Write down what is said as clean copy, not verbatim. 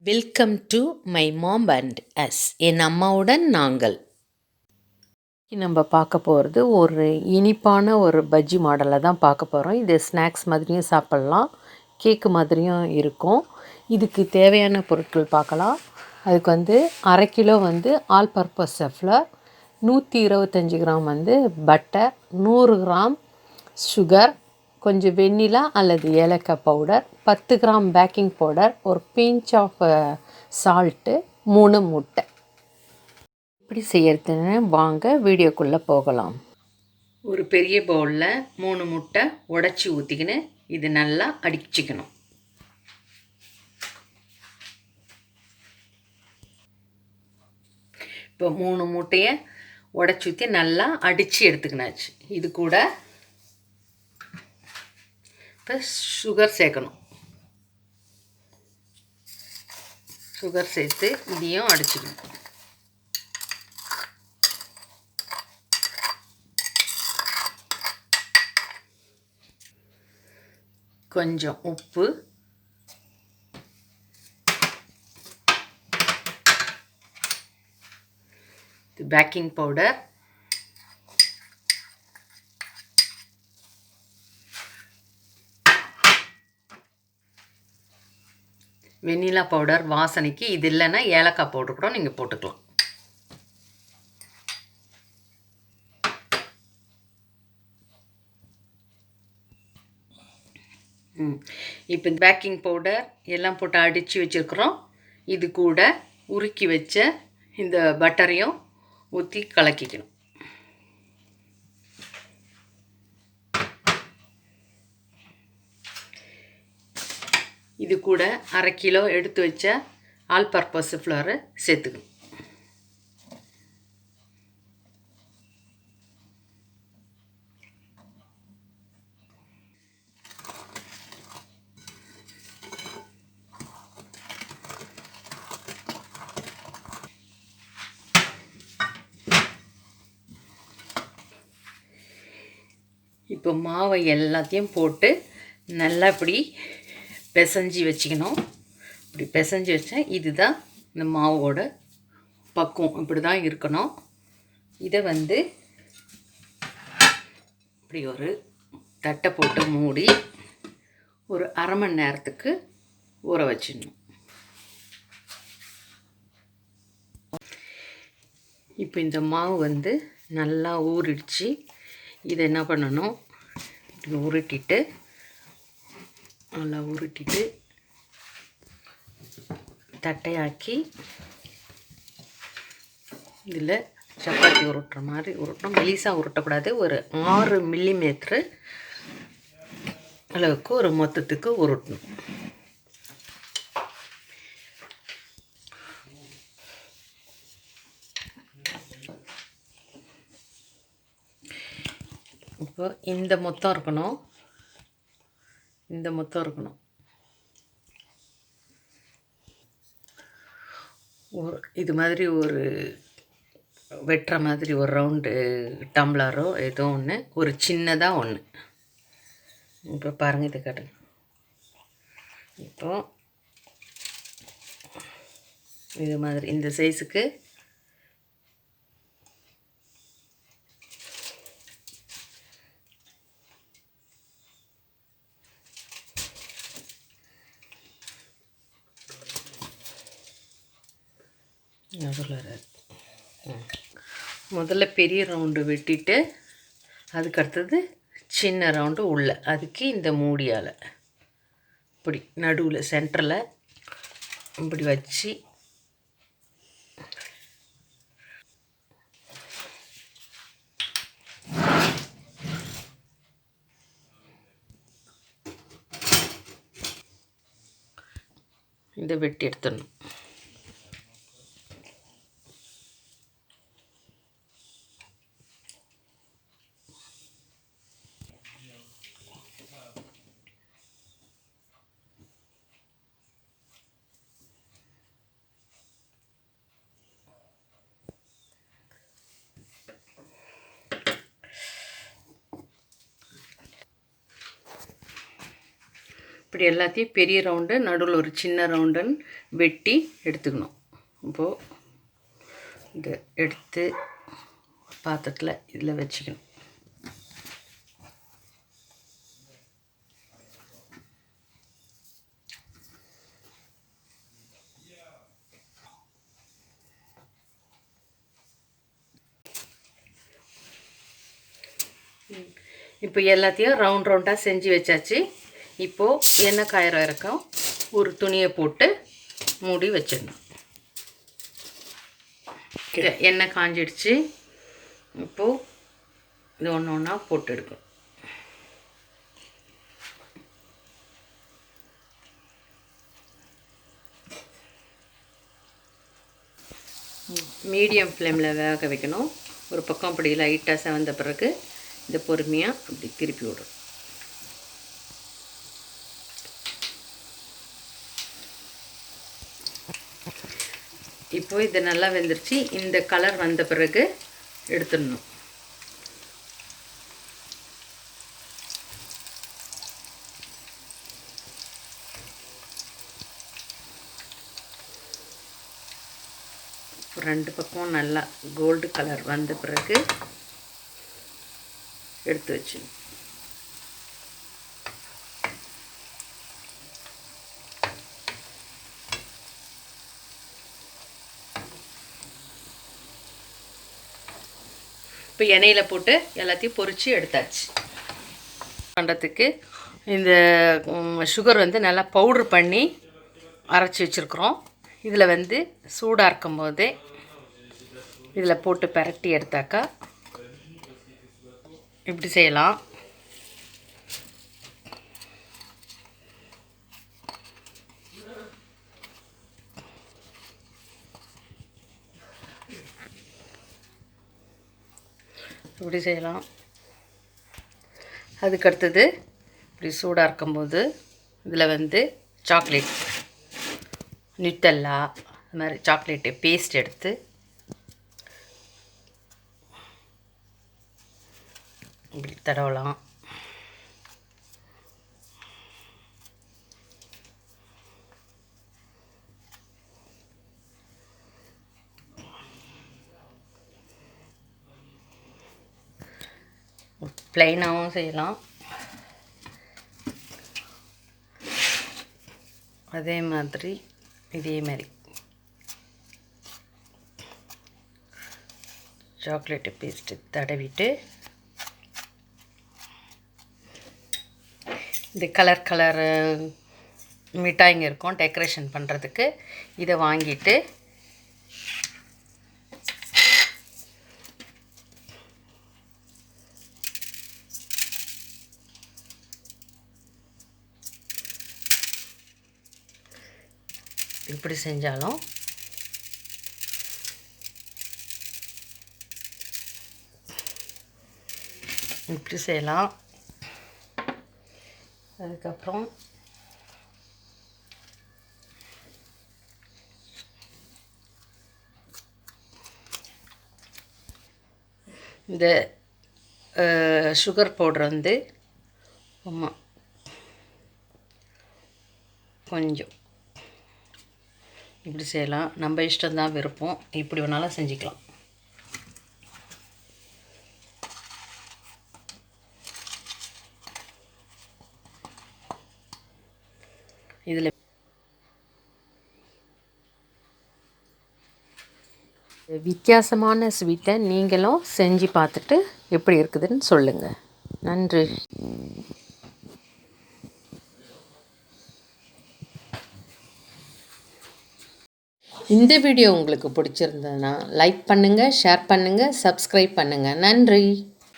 Welcome to my mom and us, என் அம்மாவுடன் நாங்கள். நம்ம பார்க்க போகிறது ஒரு இனிப்பான ஒரு பஜ்ஜி மாடலில் தான் பார்க்க போகிறோம். இது ஸ்நாக்ஸ் மாதிரியும் சாப்பிட்லாம், கேக்கு மாதிரியும் இருக்கும். இதுக்கு தேவையான பொருட்கள் பார்க்கலாம். அதுக்கு 1/2 kilo all purpose flower, 125 gram butter, 100 gram sugar, கொஞ்சம் வெண்ணிலா அல்லது ஏலக்காய் பவுடர், 10 கிராம் பேக்கிங் பவுடர், ஒரு பிஞ்ச் ஆஃப் சால்ட்டு, 3 முட்டை. எப்படி செய்யறதுன்னு வாங்க வீடியோக்குள்ளே போகலாம். ஒரு பெரிய பவுலில் 3 முட்டை உடச்சி ஊற்றிக்கின்னு இது நல்லா அடிச்சுக்கணும். இப்போ 3 முட்டையை உடச்சி ஊற்றி நல்லா அடித்து எடுத்துக்கினாச்சு. இது கூட இப்போ சுகர் சேர்க்கணும். சுகர் சேர்த்து இதையும் அடிச்சுக்கணும். கொஞ்சம் உப்பு, பேக்கிங் பவுடர், வெண்ணிலா பவுடர் வாசனைக்கு, இது இல்லைன்னா ஏலக்காய் பவுடர் கூட நீங்கள் போட்டுக்கலாம். இப்போ இந்த பேக்கிங் பவுடர் எல்லாம் போட்டு அடித்து வச்சுருக்குறோம். இது கூட உருக்கி வச்ச இந்த பட்டரையும் ஊற்றி கலக்கிக்கணும். இது கூட 1/2 கிலோ எடுத்து வச்ச ஆல் பர்பஸ் ஃப்ளவரை சேர்த்துக்கணும். இப்போ மாவை எல்லாத்தையும் போட்டு நல்லா இப்படி பிசைஞ்சி வச்சுக்கணும். இப்படி பிசைஞ்சி வச்சா இதுதான் இந்த மாவோட பக்குவம். இப்படி தான் இருக்கணும். இதை இப்படி ஒரு தட்டை போட்டு மூடி ஒரு 1/2 மணி நேரத்துக்கு ஊற வச்சிடணும். இப்போ இந்த மாவு நல்லா ஊறிடுச்சு. இதை என்ன பண்ணணும், இப்படி உருட்டிட்டு நல்லா உருட்டிட்டு தட்டையாக்கி இதில் சப்பாத்தி உருட்டுற மாதிரி உருட்டணும். மெலிசாக உருட்டக்கூடாது. ஒரு 6 மில்லிமீட்ரு அளவுக்கு ஒரு மொத்தத்துக்கு உருட்டணும். இப்போ இந்த மொத்தம் இருக்கணும். இந்த மொத்தம் இருக்கணும். இது மாதிரி ஒரு வெட்டுற மாதிரி ஒரு ரவுண்டு டம்ளரோ ஏதோ ஒன்று, ஒரு சின்னதாக ஒன்று. இப்போ பாருங்கள், இதை காட்டுங்க. இப்போது இது மாதிரி இந்த சைஸுக்கு முதல்ல பெரிய ரவுண்டு வெட்டிட்டு அதுக்கடுத்தது சின்ன ரவுண்டு உள்ள, அதுக்கு இந்த மூடியால் இப்படி நடுவில் சென்டரில் இப்படி வச்சு இதை வெட்டி எடுத்துடணும். இப்படி எல்லாத்தையும் பெரிய ரவுண்டு நடுவில் ஒரு சின்ன ரவுண்டுன்னு வெட்டி எடுத்துக்கணும். இப்போது இதை எடுத்து பாத்திரத்தில் இதில் வச்சுக்கணும். இப்போ எல்லாத்தையும் ரவுண்டாக செஞ்சு வச்சாச்சு. இப்போது எண்ணெய் காயிற வரைக்கும் ஒரு துணியை போட்டு மூடி வச்சிடணும். எண்ணெய் காஞ்சிடுச்சு. இப்போது இது ஒன்று ஒன்றா போட்டு எடுக்கும். மீடியம் ஃப்ளேமில் வேக வைக்கணும். ஒரு பக்கம் அப்படி லைட்டாக செவந்த பிறகு இதை பொறுமையாக அப்படி திருப்பி விடும். இப்போ இது நல்லா வெந்துருச்சு. இந்த கலர் வந்த பிறகு எடுத்துடணும். ரெண்டு பக்கம் நல்லா கோல்டு கலர் வந்த பிறகு எடுத்து வச்சு இப்போ எண்ணெயில் போட்டு எல்லாத்தையும் பொரித்து எடுத்தாச்சு. பண்ணுறதுக்கு இந்த சுகர் வந்து நல்லா பவுட்ரு பண்ணி அரைச்சி வச்சுருக்குறோம். இதில் வந்து சூடாக இருக்கும்போதே இதில் போட்டு பரட்டி எடுத்தாக்கா இப்படி செய்யலாம். இப்படி செய்யலாம். அதுக்கடுத்தது இப்படி சூடாக இருக்கும்போது இதில் வந்து சாக்லேட், நியூட்டெல்லா, அது மாதிரி சாக்லேட்டு பேஸ்ட் எடுத்து இப்படி தடவலாம். ப்ளைனாகவும் செய்யலாம். அதே மாதிரி இதே மாதிரி சாக்லேட்டு பேஸ்ட்டு தடவிட்டு இந்த கலர் மிட்டாய்ங்க இருக்கும் டெக்கரேஷன் பண்ணுறதுக்கு. இதை வாங்கிட்டு இப்படி செஞ்சாலும் இப்படி செய்யலாம். அதுக்கப்புறம் இந்த சுகர் பவுடர் வந்து கொஞ்சம் இப்படி செய்யலாம். நம்ம இஷ்டம்தான், விருப்பம். இப்படி வேணாலும் செஞ்சுக்கலாம். இதில் வித்தியாசமான ஸ்வீட்டை நீங்களும் செஞ்சு பார்த்துட்டு எப்படி இருக்குதுன்னு சொல்லுங்கள். நன்றி. இந்த வீடியோ உங்களுக்கு பிடிச்சிருந்ததுன்னா லைக் பண்ணுங்கள், ஷேர் பண்ணுங்கள், சப்ஸ்கிரைப் பண்ணுங்கள். நன்றி.